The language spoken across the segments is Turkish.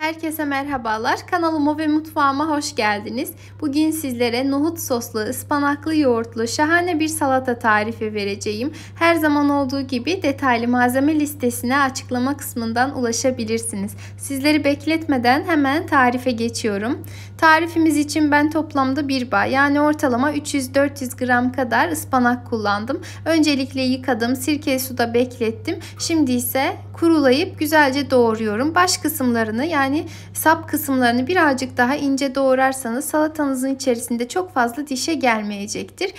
Herkese merhabalar. Kanalıma ve mutfağıma hoş geldiniz. Bugün sizlere nohut soslu, ıspanaklı yoğurtlu şahane bir salata tarifi vereceğim. Her zaman olduğu gibi detaylı malzeme listesine açıklama kısmından ulaşabilirsiniz. Sizleri bekletmeden hemen tarife geçiyorum. Tarifimiz için ben toplamda bir bağ, yani ortalama 300-400 gram kadar ıspanak kullandım. Öncelikle yıkadım, sirkeli suda beklettim. Şimdi ise kurulayıp güzelce doğruyorum. Baş kısımlarını, yani sap kısımlarını birazcık daha ince doğrarsanız salatanızın içerisinde çok fazla dişe gelmeyecektir.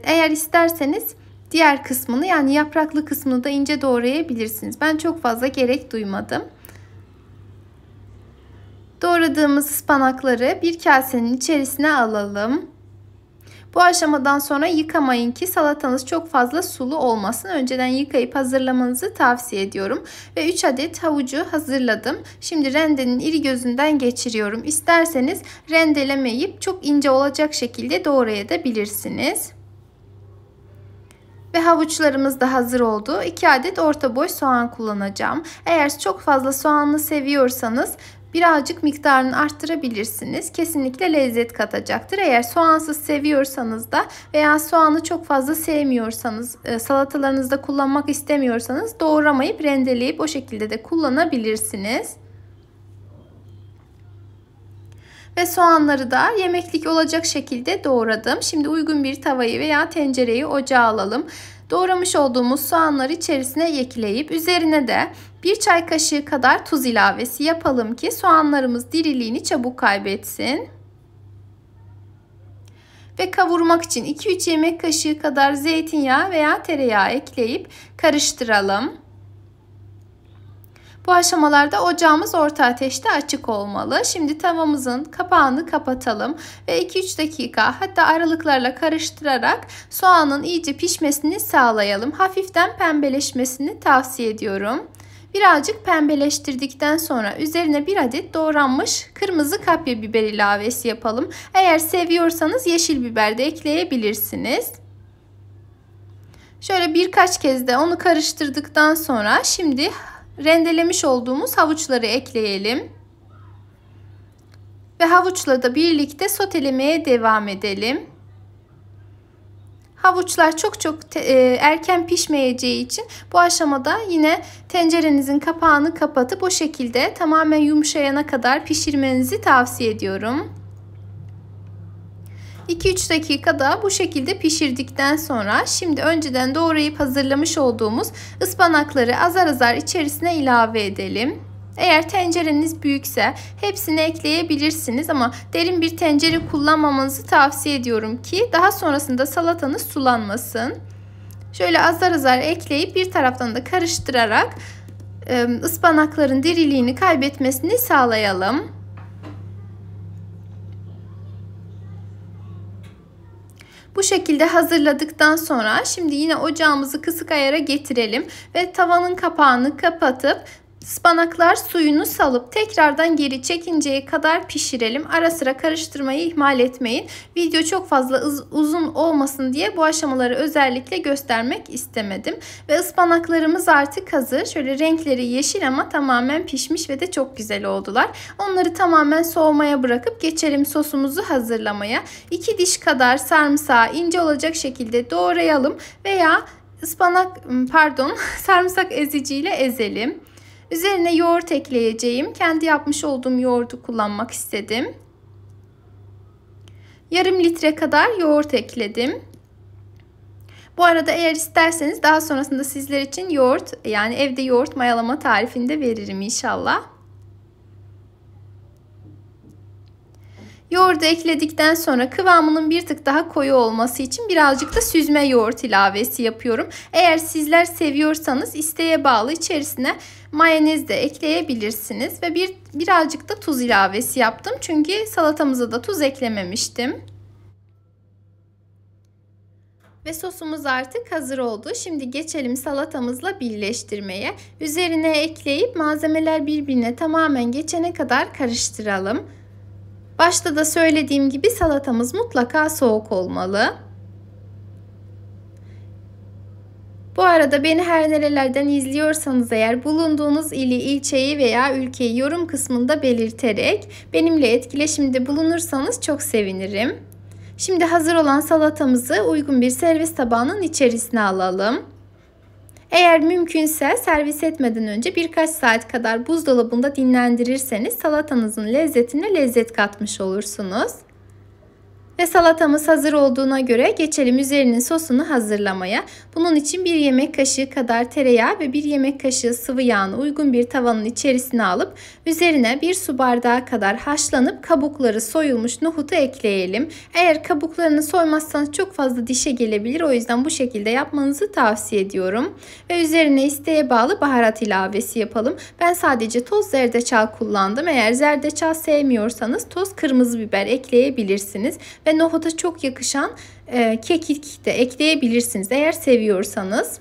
Eğer isterseniz diğer kısmını, yani yapraklı kısmını da ince doğrayabilirsiniz. Ben çok fazla gerek duymadım. Doğradığımız ıspanakları bir kasenin içerisine alalım. Bu aşamadan sonra yıkamayın ki salatanız çok fazla sulu olmasın. Önceden yıkayıp hazırlamanızı tavsiye ediyorum. Ve 3 adet havucu hazırladım. Şimdi rendenin iri gözünden geçiriyorum. İsterseniz rendelemeyip çok ince olacak şekilde doğrayabilirsiniz. Ve havuçlarımız da hazır oldu. 2 adet orta boy soğan kullanacağım. Eğer çok fazla soğanlı seviyorsanız birazcık miktarını arttırabilirsiniz. Kesinlikle lezzet katacaktır. Eğer soğansız seviyorsanız da veya soğanı çok fazla sevmiyorsanız, salatalarınızda kullanmak istemiyorsanız doğramayıp rendeleyip o şekilde de kullanabilirsiniz. Ve soğanları da yemeklik olacak şekilde doğradım. Şimdi uygun bir tavayı veya tencereyi ocağa alalım. Doğramış olduğumuz soğanları içerisine ekleyip üzerine de 1 çay kaşığı kadar tuz ilavesi yapalım ki soğanlarımız diriliğini çabuk kaybetsin. Ve kavurmak için 2-3 yemek kaşığı kadar zeytinyağı veya tereyağı ekleyip karıştıralım. Bu aşamalarda ocağımız orta ateşte açık olmalı. Şimdi tavamızın kapağını kapatalım ve 2-3 dakika, hatta aralıklarla karıştırarak soğanın iyice pişmesini sağlayalım. Hafiften pembeleşmesini tavsiye ediyorum. Birazcık pembeleştirdikten sonra üzerine 1 adet doğranmış kırmızı kapya biber ilavesi yapalım. Eğer seviyorsanız yeşil biber de ekleyebilirsiniz. Şöyle birkaç kez de onu karıştırdıktan sonra şimdi rendelemiş olduğumuz havuçları ekleyelim. Ve havuçla da birlikte sotelemeye devam edelim. Havuçlar çok erken pişmeyeceği için bu aşamada yine tencerenizin kapağını kapatıp o şekilde tamamen yumuşayana kadar pişirmenizi tavsiye ediyorum. 2-3 dakikada bu şekilde pişirdikten sonra şimdi önceden doğrayıp hazırlamış olduğumuz ıspanakları azar azar içerisine ilave edelim. Eğer tencereniz büyükse hepsini ekleyebilirsiniz ama derin bir tencere kullanmamanızı tavsiye ediyorum ki daha sonrasında salatanız sulanmasın. Şöyle azar azar ekleyip bir taraftan da karıştırarak ıspanakların diriliğini kaybetmesini sağlayalım. Bu şekilde hazırladıktan sonra şimdi yine ocağımızı kısık ayara getirelim ve tavanın kapağını kapatıp ıspanaklar suyunu salıp tekrardan geri çekinceye kadar pişirelim. Ara sıra karıştırmayı ihmal etmeyin. Video çok fazla uzun olmasın diye bu aşamaları özellikle göstermek istemedim. Ve ıspanaklarımız artık hazır. Şöyle renkleri yeşil ama tamamen pişmiş ve de çok güzel oldular. Onları tamamen soğumaya bırakıp geçelim sosumuzu hazırlamaya. 2 diş kadar sarımsağı ince olacak şekilde doğrayalım veya sarımsak eziciyle ezelim. Üzerine yoğurt ekleyeceğim. Kendi yapmış olduğum yoğurdu kullanmak istedim. Yarım litre kadar yoğurt ekledim. Bu arada eğer isterseniz daha sonrasında sizler için yoğurt, yani evde yoğurt mayalama tarifini de veririm inşallah. Yoğurdu ekledikten sonra kıvamının bir tık daha koyu olması için birazcık da süzme yoğurt ilavesi yapıyorum. Eğer sizler seviyorsanız isteğe bağlı içerisine mayonez de ekleyebilirsiniz. Ve birazcık da tuz ilavesi yaptım. Çünkü salatamıza da tuz eklememiştim. Ve sosumuz artık hazır oldu. Şimdi geçelim salatamızla birleştirmeye. Üzerine ekleyip malzemeler birbirine tamamen geçene kadar karıştıralım. Başta da söylediğim gibi salatamız mutlaka soğuk olmalı. Bu arada beni her nerelerden izliyorsanız eğer bulunduğunuz ili, ilçeyi veya ülkeyi yorum kısmında belirterek benimle etkileşimde bulunursanız çok sevinirim. Şimdi hazır olan salatamızı uygun bir servis tabağının içerisine alalım. Eğer mümkünse servis etmeden önce birkaç saat kadar buzdolabında dinlendirirseniz salatanızın lezzetine lezzet katmış olursunuz. Ve salatamız hazır olduğuna göre geçelim üzerinin sosunu hazırlamaya. Bunun için 1 yemek kaşığı kadar tereyağı ve 1 yemek kaşığı sıvı yağını uygun bir tavanın içerisine alıp üzerine 1 su bardağı kadar haşlanıp kabukları soyulmuş nohutu ekleyelim. Eğer kabuklarını soymazsanız çok fazla dişe gelebilir. O yüzden bu şekilde yapmanızı tavsiye ediyorum. Ve üzerine isteğe bağlı baharat ilavesi yapalım. Ben sadece toz zerdeçal kullandım. Eğer zerdeçal sevmiyorsanız toz kırmızı biber ekleyebilirsiniz. Ve nohuta çok yakışan kekik de ekleyebilirsiniz eğer seviyorsanız.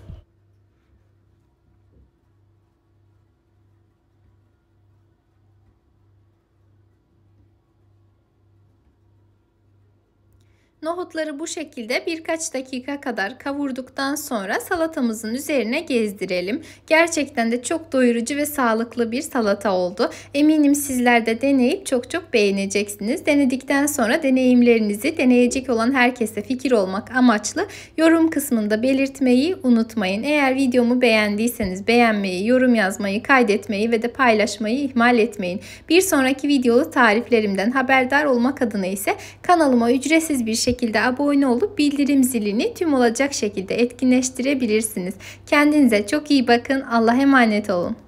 Nohutları bu şekilde birkaç dakika kadar kavurduktan sonra salatamızın üzerine gezdirelim. Gerçekten de çok doyurucu ve sağlıklı bir salata oldu. Eminim sizler de deneyip çok beğeneceksiniz. Denedikten sonra deneyimlerinizi deneyecek olan herkese fikir olmak amaçlı yorum kısmında belirtmeyi unutmayın. Eğer videomu beğendiyseniz beğenmeyi, yorum yazmayı, kaydetmeyi ve de paylaşmayı ihmal etmeyin. Bir sonraki videolu tariflerimden haberdar olmak adına ise kanalıma ücretsiz bir şekilde abone olup bildirim zilini tüm olacak şekilde etkinleştirebilirsiniz. Kendinize çok iyi bakın. Allah'a emanet olun.